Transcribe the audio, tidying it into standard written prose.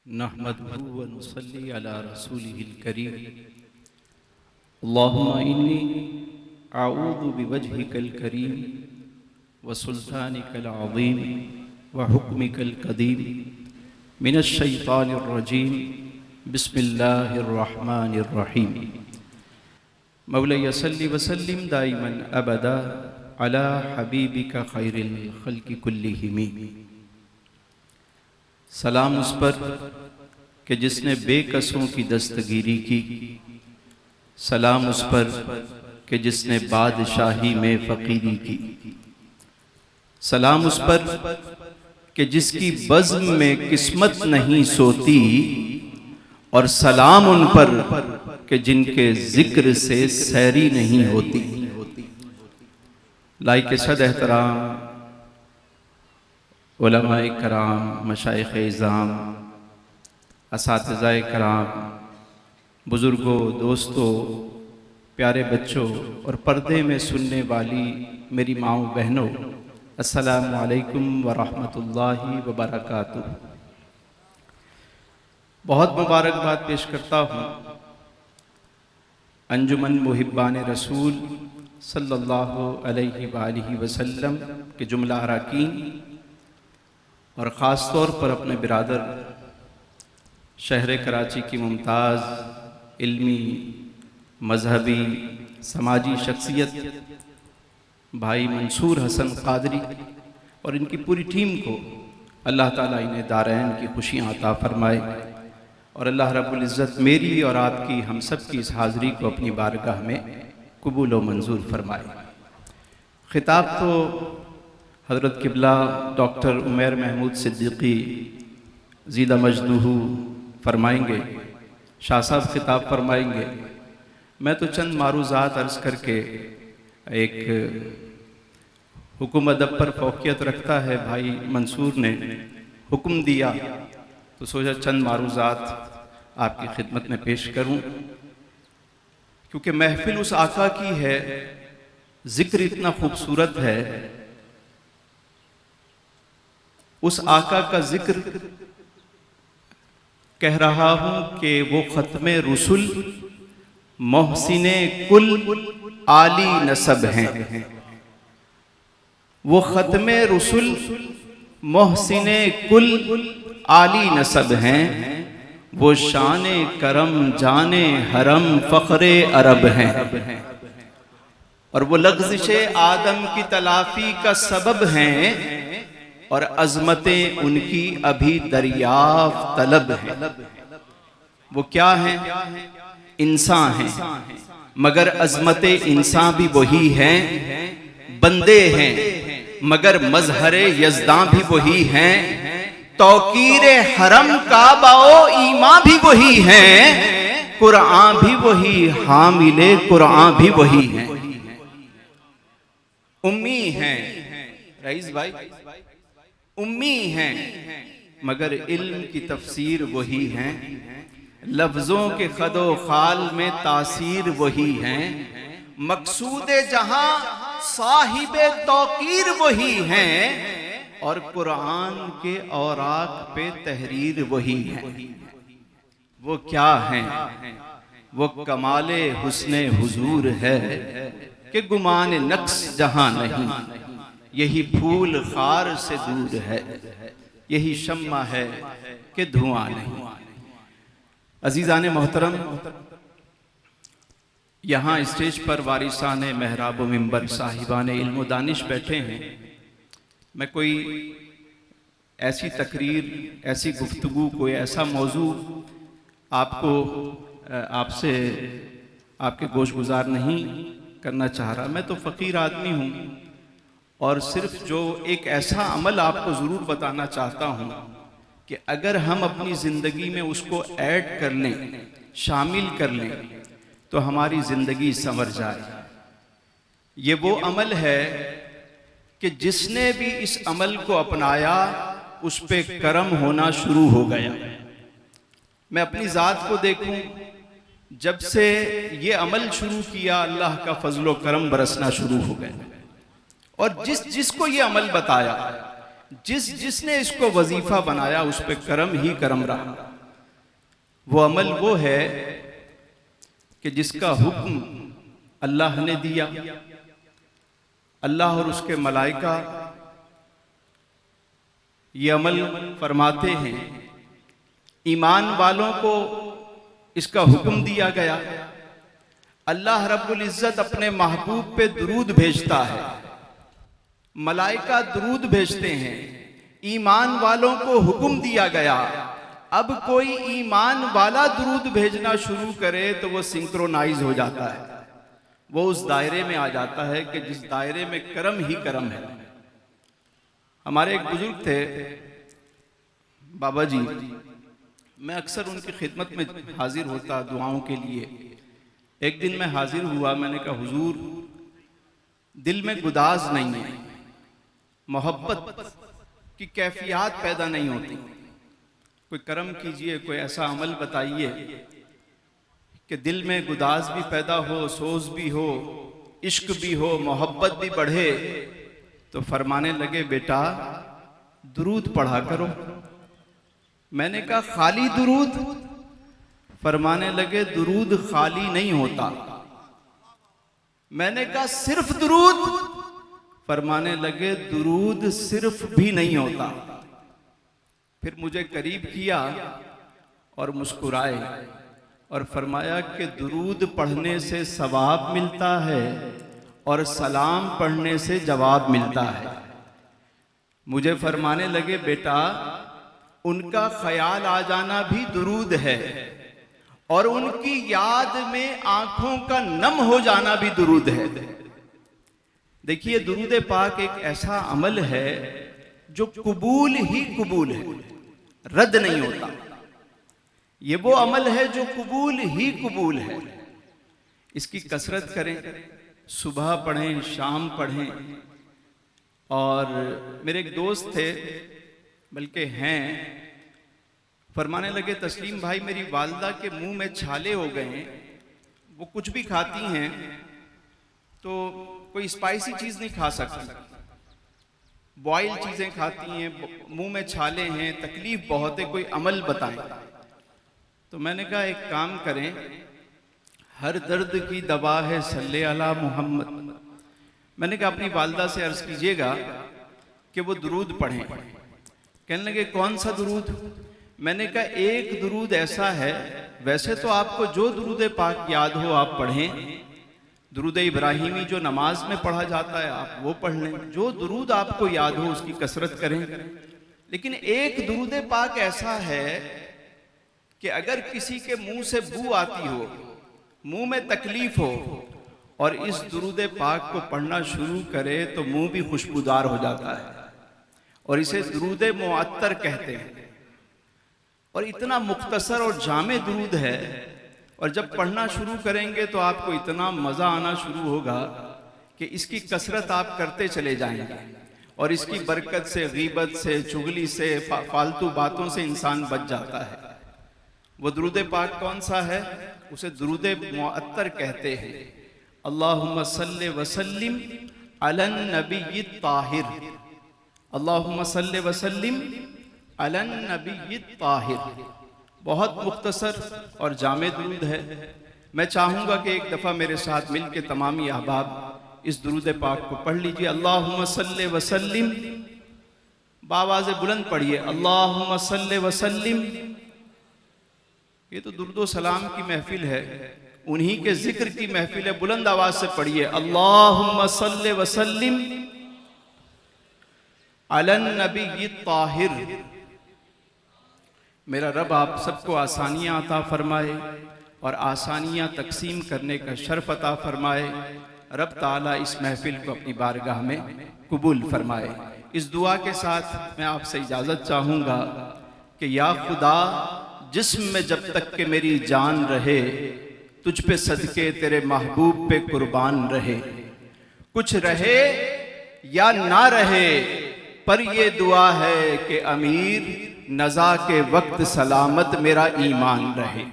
नहमदुहु व नुसल्ली अला रसूलिहिल करीम। अल्लाहुम्मा इन्नी अऊज़ु बिवजहिकल करीम व सुल्तानिकल अज़ीम व हुक्मिकल कदीम मिनश शैतानिर रजीम। बिस्मिल्लाहिर रहमानिर रहीम। मौलया सल्लि व सल्लिम दाइमन अबदा अला हबीबिका खैरिल खल्क़ि कुल्लिहिम। सलाम उस पर कि जिसने बेकसों की दस्तगीरी की, सलाम उस पर कि जिसने बादशाही में फ़कीरी की, सलाम उस पर कि जिसकी बज़्म में किस्मत नहीं सोती, और सलाम उन पर कि जिनके ज़िक्र से सैरी नहीं होती। लाइक सद एहतराम उलमाए कराम, मशाइख़ इज़ाम, असातिज़ाए कराम, बुज़ुर्गों, दोस्तों, प्यारे बच्चों और पर्दे में सुनने वाली मेरी माओ बहनों, अस्सलामु अलैकुम व रहमतुल्लाहि व बरकातुहू। बहुत मुबारकबाद पेश करता हूँ अंजुमन मुहिब्बान रसूल सल्लल्लाहु अलैहि वालिहि वसल्लम के जुमला अरकान और ख़ास तौर पर अपने बिरादर शहर कराची की मुमताज़ इल्मी, मजहबी, समाजी शख्सियत भाई मंसूर हसन क़ादरी और इनकी पूरी टीम को अल्लाह ताला इन्हें दारैन की खुशियाँ अता फ़रमाए, और अल्लाह रब्बुल इज़्ज़त मेरी और आपकी, हम सब की इस हाज़िरी को अपनी बारगाह में कबूल व मंजूर फरमाए। ख़िताब तो हज़रत क़िबला डॉक्टर उमैर महमूद सिद्दीक़ी ज़ीदा मजदूहू फरमाएंगे, शाह साहब ख़िताब फरमाएंगे। मैं तो चंद मारूज़ात अर्ज़ करके, एक हुक्म अदब पर फ़ौक़ियत रखता है भाई मंसूर ने हुक्म दिया तो सोचा चंद मारूज़ात आपकी खिदमत में पेश करूं, क्योंकि महफिल उस आका की है, ज़िक्र इतना खूबसूरत है, उस आका का ज़िक्र कह रहा हूं कि वो ख़त्मे रुसुल मोहसिने कुल आली नसब हैं। वो ख़त्मे रुसुल मोहसिने कुल आली नसब हैं, वो शाने करम जाने हरम फ़ख्रे अरब हैं, और वो लग़्ज़िशे आदम की तलाफ़ी का सबब हैं, और अज़मतें उनकी अभी दरियाफ़्त तलब हैं। वो क्या हैं? इंसान हैं, मगर अज़मते इंसान भी वही हैं। बंदे हैं मगर मज़हरे यज़दां भी वही हैं। तौकीरे हरम काबाओ ईमां भी वही हैं। कुरान भी वही, हामिले कुरान भी वही हैं। उम्मी हैं रईस भाई, उम्मी हैं मगर इल्म की तफसीर वही हैं। लफ्ज़ों के खदो खाल में तासीर वही हैं। मकसूदे जहां साहिबे तौकीर वही हैं, और कुरान के औराक पे तहरीर वही हैं। वो क्या हैं? वो कमाले हुस्ने हुजूर है कि गुमान नक्स जहां नहीं। यही फूल खार से दूर है, यही शम्मा है कि धुआं नहीं। अजीज़ाने मोहतरम, यहाँ स्टेज पर वारिसान महराब व मिंबर, साहिबान इल्म व दानिश बैठे हैं। मैं कोई ऐसी तकरीर, ऐसी गुफ्तगू, कोई ऐसा मौजू आपको आपसे आपके गोश गुजार नहीं करना चाह रहा। मैं तो फ़कीर आदमी हूँ, और सिर्फ जो एक ऐसा अमल आपको ज़रूर बताना चाहता हूँ कि अगर हम अपनी ज़िंदगी में उसको ऐड कर लें, शामिल कर लें, तो हमारी ज़िंदगी संवर जाए। ये वो अमल है कि जिसने भी इस अमल को अपनाया उस पे करम होना शुरू हो गया। मैं अपनी ज़ात को देखूं, जब से ये अमल शुरू किया अल्लाह का फजलो करम बरसना शुरू हो गया, और जिसको ये अमल बताया, जिसने इसको वजीफा बनाया, उस पे करम ही करम रहा। वो अमल वो है कि जिसका हुक्म अल्लाह ने दिया, अल्लाह और उसके मलाइका ये अमल फरमाते हैं, ईमान वालों को इसका हुक्म दिया गया। अल्लाह रब्बुल इज्जत अपने महबूब पे दुरूद भेजता है, मलाइका दुरूद भेजते हैं, ईमान वालों को हुक्म दिया गया। अब कोई ईमान वाला दुरूद भेजना शुरू करे तो वो सिंक्रोनाइज हो जाता है, वो उस दायरे में आ जाता है कि जिस दायरे में करम ही करम है। हमारे एक बुजुर्ग थे बाबा जी, मैं अक्सर उनकी खिदमत में हाजिर होता दुआओं के लिए। एक दिन मैं हाजिर हुआ, मैंने कहा हुजूर दिल में गुदाज नहीं है, मोहब्बत की कैफियत पैदा नहीं होती, कोई करम कीजिए, कोई ऐसा अमल बताइए कि दिल में गुदाज भी पैदा हो, सोज भी हो, इश्क भी हो, मोहब्बत भी बढ़े। तो फरमाने लगे बेटा दुरूद पढ़ा करो। मैंने कहा खाली दुरूद? फरमाने लगे दुरूद खाली नहीं होता। मैंने कहा सिर्फ दुरूद? फरमाने लगे दुरूद सिर्फ भी नहीं होता। फिर मुझे करीब किया और मुस्कुराए और फरमाया कि दुरूद पढ़ने से सवाब मिलता है और सलाम पढ़ने से जवाब मिलता है। मुझे फरमाने लगे बेटा उनका ख्याल आ जाना भी दुरूद है और उनकी याद में आंखों का नम हो जाना भी दुरूद है। देखिए दुरूद पाक एक ऐसा अमल है जो कबूल ही कबूल है, रद्द नहीं होता। ये वो अमल है जो कबूल ही कबूल है। इसकी कसरत करें, सुबह पढ़ें, शाम पढ़ें। और मेरे एक दोस्त थे, बल्कि हैं, फरमाने लगे तस्लीम भाई मेरी वालदा के मुंह में छाले हो गए हैं, वो कुछ भी खाती हैं तो कोई स्पाइसी चीज़ नहीं खा सकती, बॉयल चीज़ें खाती हैं, मुंह में छाले हैं, तकलीफ बहुत है, कोई अमल बताएं। तो मैंने कहा एक काम करें, हर दर्द की दवा है सल्ले अला मोहम्मद। मैंने कहा अपनी वालदा से अर्ज़ कीजिएगा कि वो दुरूद पढ़ें। कहने लगे कौन सा दुरूद? मैंने कहा एक दुरूद ऐसा है, वैसे तो आपको जो दुरूद पाक याद हो आप पढ़ें, दुरूद इब्राहिमी जो नमाज में पढ़ा जाता है आप वो पढ़ लें, जो दुरूद आपको याद हो उसकी कसरत करें। लेकिन एक दुरूद पाक ऐसा है कि अगर किसी के मुंह से बू आती हो, मुंह में तकलीफ हो और इस दुरूद पाक को पढ़ना शुरू करे तो मुंह भी खुशबूदार हो जाता है और इसे दुरूद मुअत्तर कहते हैं। और इतना मुख्तसर और जामे दुरूद है और जब पढ़ना शुरू करेंगे तो आपको इतना मज़ा आना शुरू होगा कि इसकी कसरत आप करते चले जाएंगे और इसकी बरकत से, गीबत से, चुगली से, फालतू बातों से इंसान बच जाता है। वो दुरूद पाक कौन सा है? उसे दुरूद मुअत्तर कहते हैं। अल्लाहुम्मा सल्ले वसल्लिम अलन नबी ताहिर, अल्लाहुम्मा सल्ले वसल्लिम अलन नबी ताहिर। बहुत मुख्तसर और जामे दुरूद है। मैं चाहूँगा कि एक दफ़ा मेरे साथ मिल के तमामी अहबाब इस दुरूद पाक को पढ़ लीजिए। अल्लाहुम्मा सल्ले वसल्लिम, बावाज़ बुलंद पढ़िए, अल्लाहुम्मा सल्ले वसल्लिम। ये तो दुरूद सलाम की महफिल है, उन्हीं के जिक्र की महफिल है, बुलंद आवाज से पढ़िए अल्लाहुम्मा सल्ले वसल्लिम अलन नबी ताहिर। मेरा रब आप सबको आसानियाँ अता फरमाए और आसानियाँ तकसीम करने का शर्फ अता फरमाए। रब ताला इस महफिल को अपनी बारगाह में कबूल फरमाए। इस दुआ के साथ मैं आपसे इजाज़त चाहूँगा कि या खुदा जिस्म में जब तक के मेरी जान रहे, तुझ पे सदके तेरे महबूब पे कुर्बान रहे। कुछ रहे या ना रहे पर ये दुआ है कि अमीर नज़ा के वक्त सलामत मेरा ईमान रहे।